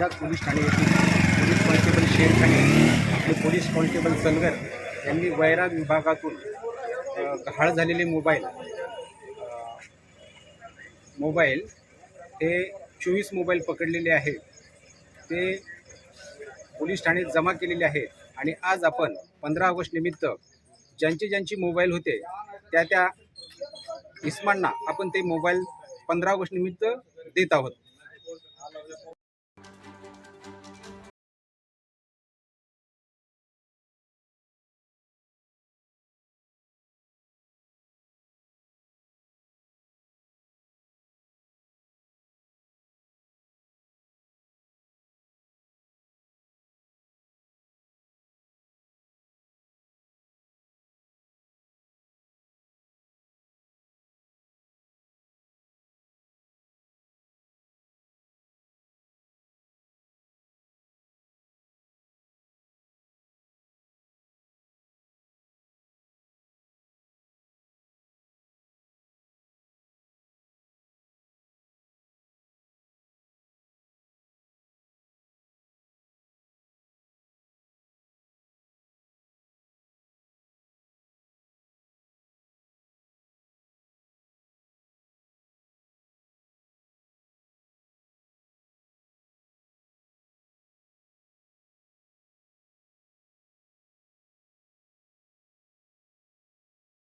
वैराग police Thane येथील police constable शेरखाने आणि police constable Salgar यांनी वैराग विभागातून गहाळ झालेले मोबाईल हे 24 मोबाईल पकडलेले आहेत. ते पोलीस ठाण्यात जमा केलेले आहेत आणि आज आपण 15 ऑगस्ट निमित्त ज्यांची मोबाईल होते त्या इस्मांना आपण ते मोबाईल 15 ऑगस्ट निमित्त देत आहोत.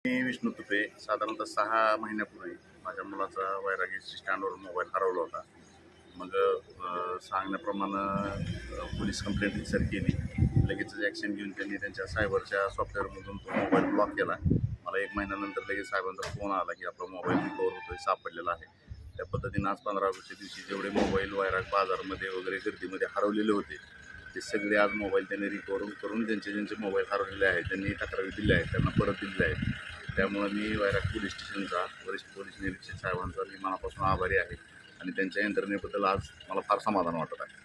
मी विष्णू तुपे. साधारणतः 6 महिन्यापूर्वी माझ्या मुलाचा वैरागी स्टँडवर मोबाईल हरवला होता. मग सांगण्याप्रमाणे पोलीस कंप्लेंट रिसर केली. लगेचच ॲक्शन घेऊन त्यांनी त्यांच्या सायबरच्या सॉफ्टवेअरमधून तो मोबाईल ब्लॉक केला. मला 1 महिन्यानंतर लगेच साहेबांचा फोन आला की आपला मोबाईल रिकवर होतोय, सापडलेला आहे. त्या पद्धतीनं आज 15 ऑगस्टच्या दिवशी जेवढे मोबाईल वैराग बाजारमध्ये वगैरे गर्दीमध्ये हरवलेले होते ते सगळे आज मोबाईल त्यांनी रिकवर करून ज्यांचे मोबाईल हरवलेले आहेत त्यांनी तक्रारी दिल्या आहेत, त्यांना परत दिलेल्या आहेत. त्यामुळे मी वैराग पोलीस स्टेशनचा वरिष्ठ पोलीस निरीक्षक साहेबांचा मी मनापासून आभारी आहे आणि त्यांच्या यंत्रणेबद्दल आज मला फार समाधान वाटत आहे.